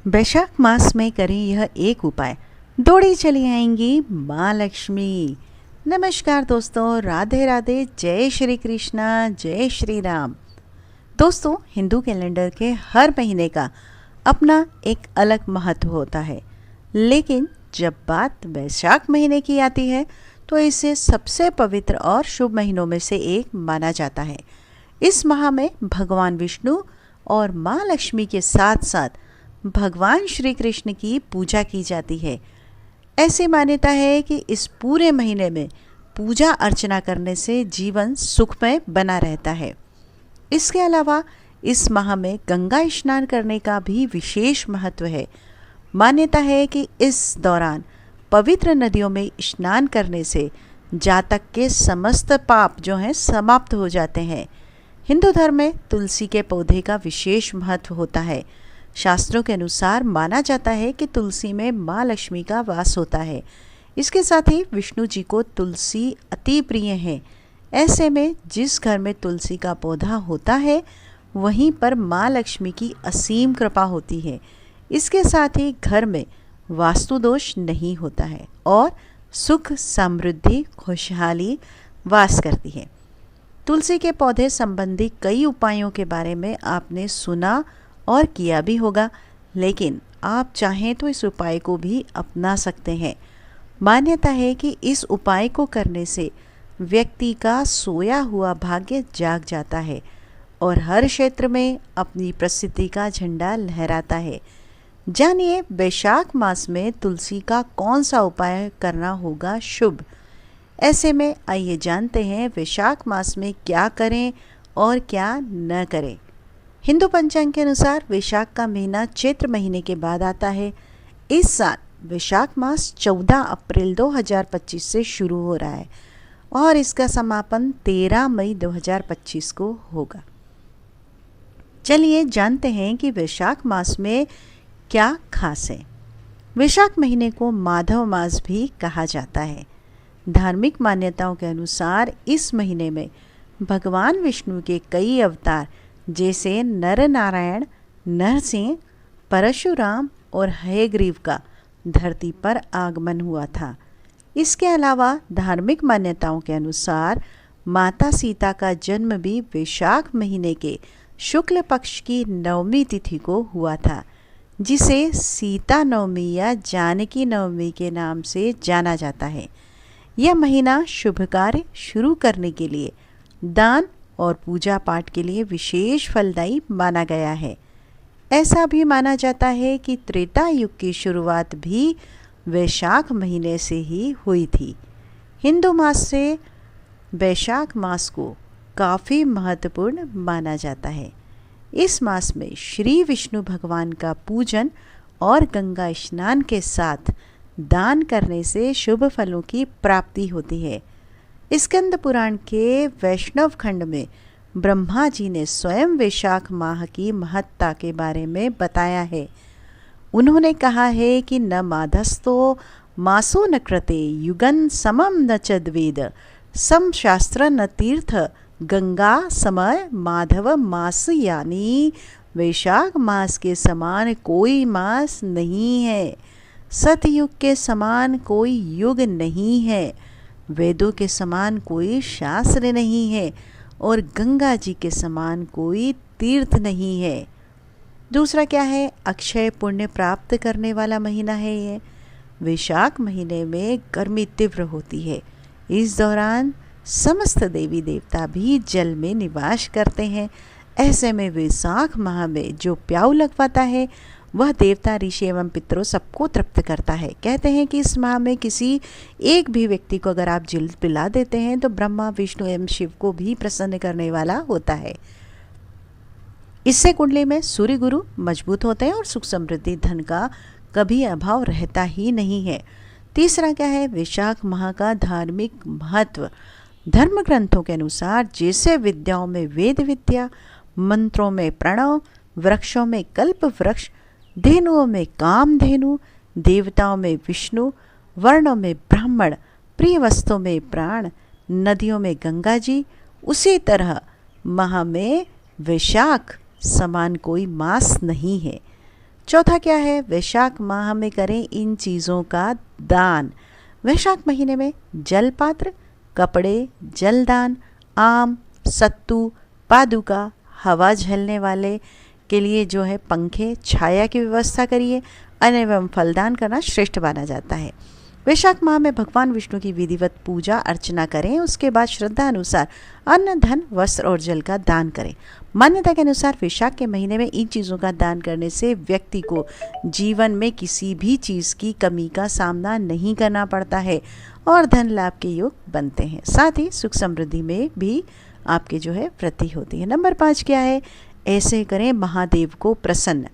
वैशाख मास में करें यह एक उपाय, दौड़ी चली आएंगी माँ लक्ष्मी। नमस्कार दोस्तों, राधे राधे, जय श्री कृष्णा, जय श्री राम। दोस्तों, हिंदू कैलेंडर के हर महीने का अपना एक अलग महत्व होता है, लेकिन जब बात वैशाख महीने की आती है तो इसे सबसे पवित्र और शुभ महीनों में से एक माना जाता है। इस माह में भगवान विष्णु और माँ लक्ष्मी के साथ साथ भगवान श्री कृष्ण की पूजा की जाती है। ऐसी मान्यता है कि इस पूरे महीने में पूजा अर्चना करने से जीवन सुखमय बना रहता है। इसके अलावा इस माह में गंगा स्नान करने का भी विशेष महत्व है। मान्यता है कि इस दौरान पवित्र नदियों में स्नान करने से जातक के समस्त पाप जो हैं समाप्त हो जाते हैं। हिंदू धर्म में तुलसी के पौधे का विशेष महत्व होता है। शास्त्रों के अनुसार माना जाता है कि तुलसी में माँ लक्ष्मी का वास होता है। इसके साथ ही विष्णु जी को तुलसी अति प्रिय है। ऐसे में जिस घर में तुलसी का पौधा होता है वहीं पर माँ लक्ष्मी की असीम कृपा होती है। इसके साथ ही घर में वास्तु दोष नहीं होता है और सुख, समृद्धि, खुशहाली वास करती है। तुलसी के पौधे संबंधी कई उपायों के बारे में आपने सुना और किया भी होगा, लेकिन आप चाहें तो इस उपाय को भी अपना सकते हैं। मान्यता है कि इस उपाय को करने से व्यक्ति का सोया हुआ भाग्य जाग जाता है और हर क्षेत्र में अपनी प्रसिद्धि का झंडा लहराता है। जानिए वैशाख मास में तुलसी का कौन सा उपाय करना होगा शुभ। ऐसे में आइए जानते हैं वैशाख मास में क्या करें और क्या न करें। हिंदू पंचांग के अनुसार वैशाख का महीना चैत्र महीने के बाद आता है। इस साल वैशाख मास 14 अप्रैल 2025 से शुरू हो रहा है और इसका समापन 13 मई 2025 को होगा। चलिए जानते हैं कि वैशाख मास में क्या खास है। वैशाख महीने को माधव मास भी कहा जाता है। धार्मिक मान्यताओं के अनुसार इस महीने में भगवान विष्णु के कई अवतार जैसे नर नारायण, नरसिंह, परशुराम और हयग्रीव का धरती पर आगमन हुआ था। इसके अलावा धार्मिक मान्यताओं के अनुसार माता सीता का जन्म भी वैशाख महीने के शुक्ल पक्ष की नवमी तिथि को हुआ था, जिसे सीता नवमी या जानकी नवमी के नाम से जाना जाता है। यह महीना शुभ कार्य शुरू करने के लिए, दान और पूजा पाठ के लिए विशेष फलदायी माना गया है। ऐसा भी माना जाता है कि त्रेता युग की शुरुआत भी वैशाख महीने से ही हुई थी। हिंदू मास से वैशाख मास को काफ़ी महत्वपूर्ण माना जाता है। इस मास में श्री विष्णु भगवान का पूजन और गंगा स्नान के साथ दान करने से शुभ फलों की प्राप्ति होती है। स्कंद पुराण के वैष्णव खंड में ब्रह्मा जी ने स्वयं वैशाख माह की महत्ता के बारे में बताया है। उन्होंने कहा है कि न माधस्तो मासो न कृते युगन समम न चद्वेद सम शास्त्र न तीर्थ गंगा समय माधव मास, यानी वैशाख मास के समान कोई मास नहीं है, सतयुग के समान कोई युग नहीं है, वेदों के समान कोई शास्त्र नहीं है और गंगा जी के समान कोई तीर्थ नहीं है। दूसरा क्या है, अक्षय पुण्य प्राप्त करने वाला महीना है ये। वैशाख महीने में गर्मी तीव्र होती है। इस दौरान समस्त देवी देवता भी जल में निवास करते हैं। ऐसे में वैशाख माह में जो प्याऊ लगवाता है वह देवता, ऋषि एवं पितरों सबको तृप्त करता है। कहते हैं कि इस माह में किसी एक भी व्यक्ति को अगर आप जल पिला देते हैं तो ब्रह्मा, विष्णु एवं शिव को भी प्रसन्न करने वाला होता है। इससे कुंडली में सूर्य गुरु मजबूत होते हैं और सुख, समृद्धि, धन का कभी अभाव रहता ही नहीं है। तीसरा क्या है, वैशाख माह का धार्मिक महत्व। धर्म ग्रंथों के अनुसार जैसे विद्याओं में वेद विद्या, मंत्रों में प्रणव, वृक्षों में कल्प वृक्ष, धेनुओं में कामधेनु, देवताओं में विष्णु, वर्णों में ब्राह्मण, प्रिय वस्तुओं में प्राण, नदियों में गंगा जी, उसी तरह माह में वैशाख समान कोई मास नहीं है। चौथा क्या है, वैशाख माह में करें इन चीज़ों का दान। वैशाख महीने में जल पात्र, कपड़े, जलदान, आम, सत्तू, पादुका, हवा झलने वाले के लिए जो है पंखे, छाया की व्यवस्था करिए। अन्न एवं फलदान करना श्रेष्ठ माना जाता है। वैशाख माह में भगवान विष्णु की विधिवत पूजा अर्चना करें। उसके बाद श्रद्धा अनुसार अन्न, धन, वस्त्र और जल का दान करें। मान्यता के अनुसार वैशाख के महीने में इन चीज़ों का दान करने से व्यक्ति को जीवन में किसी भी चीज़ की कमी का सामना नहीं करना पड़ता है और धन लाभ के योग बनते हैं। साथ ही सुख समृद्धि में भी आपके जो है वृद्धि होती है। नंबर 5 क्या है, ऐसे करें महादेव को प्रसन्न।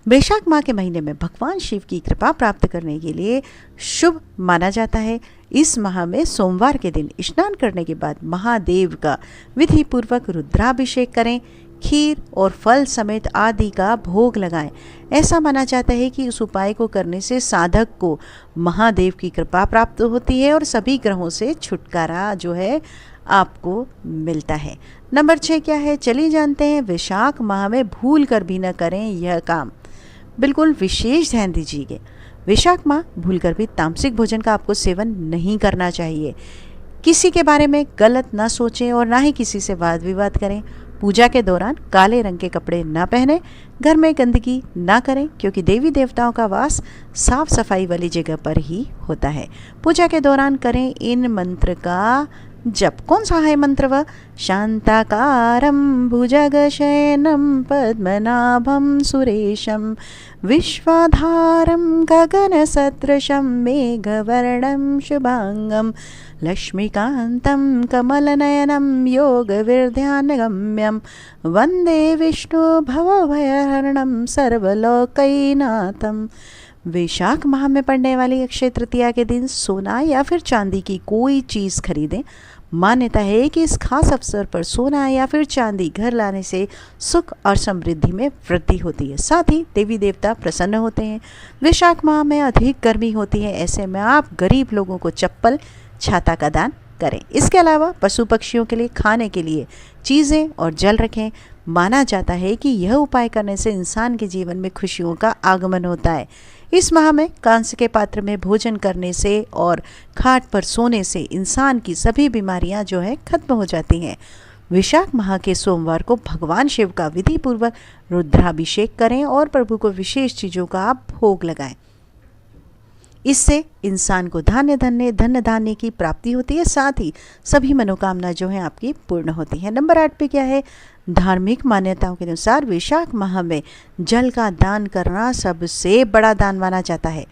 वैशाख माह के महीने में भगवान शिव की कृपा प्राप्त करने के लिए शुभ माना जाता है। इस माह में सोमवार के दिन स्नान करने के बाद महादेव का विधि पूर्वक रुद्राभिषेक करें। खीर और फल समेत आदि का भोग लगाएं। ऐसा माना जाता है कि उस उपाय को करने से साधक को महादेव की कृपा प्राप्त होती है और सभी ग्रहों से छुटकारा जो है आपको मिलता है। नंबर 6 क्या है, चलिए जानते हैं वैशाख माह में भूल कर भी न करें यह काम। बिल्कुल विशेष ध्यान दीजिए, वैशाख माह भूलकर भी तामसिक भोजन का आपको सेवन नहीं करना चाहिए। किसी के बारे में गलत ना सोचें और ना ही किसी से वाद विवाद करें। पूजा के दौरान काले रंग के कपड़े ना पहने। घर में गंदगी ना करें क्योंकि देवी देवताओं का वास साफ सफाई वाली जगह पर ही होता है। पूजा के दौरान करें इन मंत्र का जप। कौन सा है मंत्र वह, शांताकारं भुजगशयनं पद्मनाभं सुरेशं विश्वाधारं गगनसदृशं मेघवर्णं शुभांगं लक्ष्मीकान्तं कमलनयनं योगविद्यानगम्यं वन्दे विष्णु भवभयहरणं सर्वलोकैनाथं। वैशाख माह में पड़ने वाली अक्षय तृतीया के दिन सोना या फिर चांदी की कोई चीज़ खरीदें। मान्यता है कि इस खास अवसर पर सोना या फिर चांदी घर लाने से सुख और समृद्धि में वृद्धि होती है। साथ ही देवी देवता प्रसन्न होते हैं। वैशाख माह में अधिक गर्मी होती है, ऐसे में आप गरीब लोगों को चप्पल, छाता का दान करें। इसके अलावा पशु पक्षियों के लिए खाने के लिए चीज़ें और जल रखें। माना जाता है कि यह उपाय करने से इंसान के जीवन में खुशियों का आगमन होता है। इस माह में कांस्य के पात्र में भोजन करने से और खाट पर सोने से इंसान की सभी बीमारियां जो है खत्म हो जाती हैं। वैशाख माह के सोमवार को भगवान शिव का विधि पूर्वक रुद्राभिषेक करें और प्रभु को विशेष चीज़ों का आप भोग लगाएं। इससे इंसान को धन धान्य की प्राप्ति होती है। साथ ही सभी मनोकामना जो है आपकी पूर्ण होती है। नंबर 8 पे क्या है, धार्मिक मान्यताओं के अनुसार वैशाख माह में जल का दान करना सबसे बड़ा दान माना जाता है।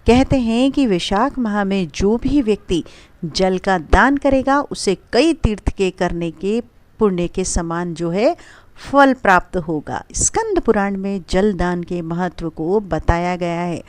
कहते हैं कि वैशाख माह में जो भी व्यक्ति जल का दान करेगा उसे कई तीर्थ के करने के पुण्य के समान जो है फल प्राप्त होगा। स्कंद पुराण में जल दान के महत्व को बताया गया है।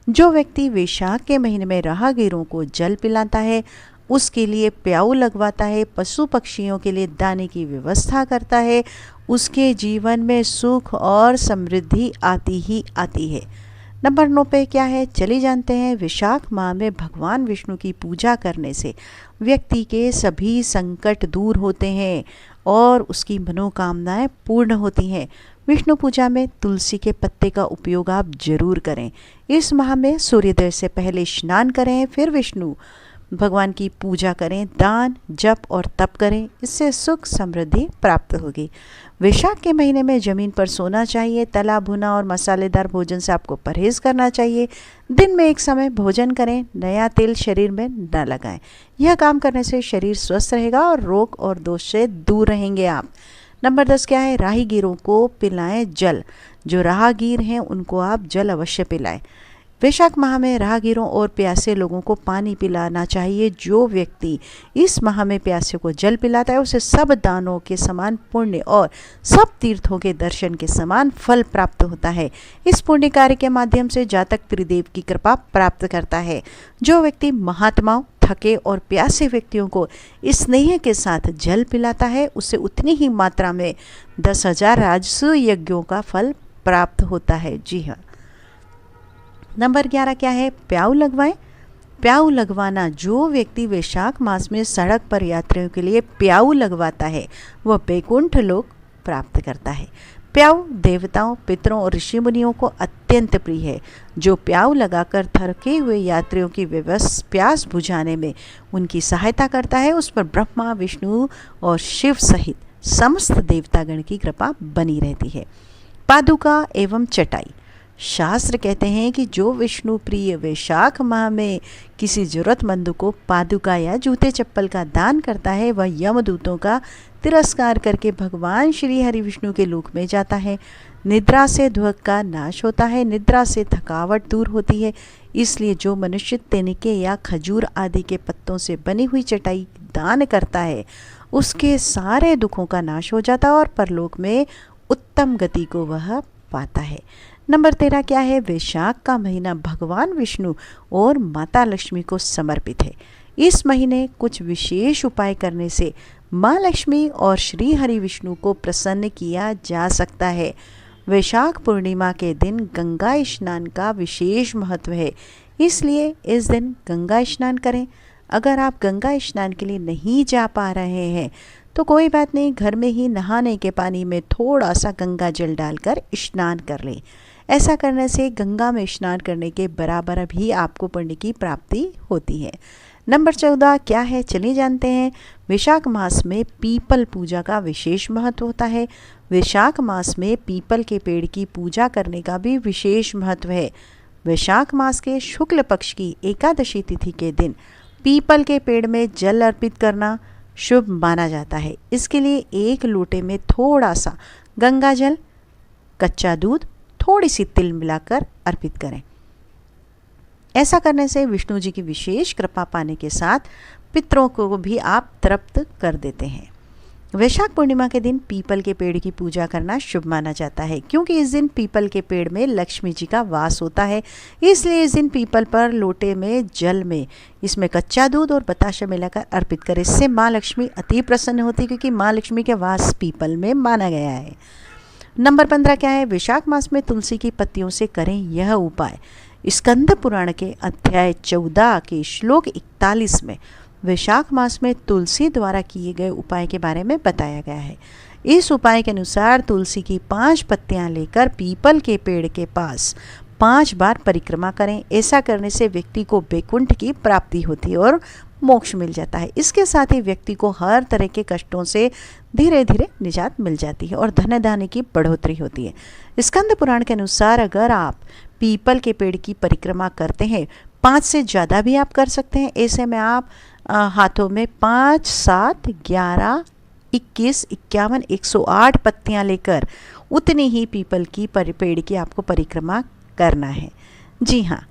जो व्यक्ति वैशाख के महीने में राहगीरों को जल पिलाता है, उसके लिए प्याऊ लगवाता है, पशु पक्षियों के लिए दाने की व्यवस्था करता है, उसके जीवन में सुख और समृद्धि आती ही आती है। नंबर 9 पे क्या है, चलिए जानते हैं वैशाख माह में भगवान विष्णु की पूजा करने से व्यक्ति के सभी संकट दूर होते हैं और उसकी मनोकामनाएं पूर्ण होती हैं। विष्णु पूजा में तुलसी के पत्ते का उपयोग आप जरूर करें। इस माह में सूर्योदय से पहले स्नान करें, फिर विष्णु भगवान की पूजा करें, दान, जप और तप करें। इससे सुख समृद्धि प्राप्त होगी। वैशाख के महीने में ज़मीन पर सोना चाहिए। तला भुना और मसालेदार भोजन से आपको परहेज करना चाहिए। दिन में एक समय भोजन करें। नया तेल शरीर में न लगाएं। यह काम करने से शरीर स्वस्थ रहेगा और रोग और दोष से दूर रहेंगे आप। नंबर 10 क्या है, राहगीरों को पिलाएं जल। जो राहगीर हैं उनको आप जल अवश्य पिलाएं। वैशाख माह में राहगीरों और प्यासे लोगों को पानी पिलाना चाहिए। जो व्यक्ति इस माह में प्यासे को जल पिलाता है उसे सब दानों के समान पुण्य और सब तीर्थों के दर्शन के समान फल प्राप्त होता है। इस पुण्य कार्य के माध्यम से जातक त्रिदेव की कृपा प्राप्त करता है। जो व्यक्ति महात्माओं, थके और प्यासे व्यक्तियों को स्नेह के साथ जल पिलाता है उसे उतनी ही मात्रा में 10,000 राजसूय यज्ञों का फल प्राप्त होता है। जी हाँ। नंबर 11 क्या है, प्याऊ लगवाएं। प्याऊ लगवाना, जो व्यक्ति वैशाख मास में सड़क पर यात्रियों के लिए प्याऊ लगवाता है वह बैकुंठ लोक प्राप्त करता है। प्याऊ देवताओं, पितरों और ऋषि मुनियों को अत्यंत प्रिय है। जो प्याऊ लगाकर थके हुए यात्रियों की प्यास बुझाने में उनकी सहायता करता है, उस पर ब्रह्मा, विष्णु और शिव सहित समस्त देवतागण की कृपा बनी रहती है। पादुका एवं चटाई। शास्त्र कहते हैं कि जो विष्णु प्रिय वैशाख माह में किसी जरूरतमंद को पादुका या जूते चप्पल का दान करता है, वह यमदूतों का तिरस्कार करके भगवान श्री हरि विष्णु के लोक में जाता है। निद्रा से दुख का नाश होता है, निद्रा से थकावट दूर होती है। इसलिए जो मनुष्य तिनके या खजूर आदि के पत्तों से बनी हुई चटाई दान करता है, उसके सारे दुखों का नाश हो जाता है और परलोक में उत्तम गति को वह पाता है। नंबर 13 क्या है? वैशाख का महीना भगवान विष्णु और माता लक्ष्मी को समर्पित है। इस महीने कुछ विशेष उपाय करने से माँ लक्ष्मी और श्री हरि विष्णु को प्रसन्न किया जा सकता है। वैशाख पूर्णिमा के दिन गंगा स्नान का विशेष महत्व है, इसलिए इस दिन गंगा स्नान करें। अगर आप गंगा स्नान के लिए नहीं जा पा रहे हैं तो कोई बात नहीं, घर में ही नहाने के पानी में थोड़ा सा गंगा जल डालकर स्नान कर लें। ऐसा करने से गंगा में स्नान करने के बराबर भी आपको पुण्य की प्राप्ति होती है। नंबर 14 क्या है? चलिए जानते हैं। वैशाख मास में पीपल पूजा का विशेष महत्व होता है। वैशाख मास में पीपल के पेड़ की पूजा करने का भी विशेष महत्व है। वैशाख मास के शुक्ल पक्ष की एकादशी तिथि के दिन पीपल के पेड़ में जल अर्पित करना शुभ माना जाता है। इसके लिए एक लोटे में थोड़ा सा गंगा जल, कच्चा दूध, थोड़ी सी तिल मिलाकर अर्पित करें। ऐसा करने से विष्णु जी की विशेष कृपा पाने के साथ पितरों को भी आप तृप्त कर देते हैं। वैशाख पूर्णिमा के दिन पीपल के पेड़ की पूजा करना शुभ माना जाता है, क्योंकि इस दिन पीपल के पेड़ में लक्ष्मी जी का वास होता है। इसलिए इस दिन पीपल पर लोटे में जल में इसमें कच्चा दूध और बताशा मिलाकर अर्पित करें। इससे माँ लक्ष्मी अति प्रसन्न होती है, क्योंकि माँ लक्ष्मी के वास पीपल में माना गया है। नंबर 15 क्या है? वैशाख मास में तुलसी की पत्तियों से करें यह उपाय। स्कंद पुराण के अध्याय 14 के श्लोक 41 में वैशाख मास में तुलसी द्वारा किए गए उपाय के बारे में बताया गया है। इस उपाय के अनुसार तुलसी की 5 पत्तियां लेकर पीपल के पेड़ के पास 5 बार परिक्रमा करें। ऐसा करने से व्यक्ति को वैकुंठ की प्राप्ति होती है और मोक्ष मिल जाता है। इसके साथ ही व्यक्ति को हर तरह के कष्टों से धीरे धीरे निजात मिल जाती है और धन धान्य की बढ़ोतरी होती है। स्कंद पुराण के अनुसार अगर आप पीपल के पेड़ की परिक्रमा करते हैं, 5 से ज़्यादा भी आप कर सकते हैं। ऐसे में आप हाथों में 5, 7, 11, 21, 51, 108 पत्तियां लेकर उतनी ही पीपल की पेड़ की आपको परिक्रमा करना है। जी हाँ,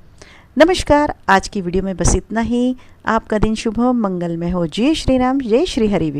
नमस्कार। आज की वीडियो में बस इतना ही। आपका दिन शुभ हो, मंगलमय हो। जय श्री राम, जय श्री हरि।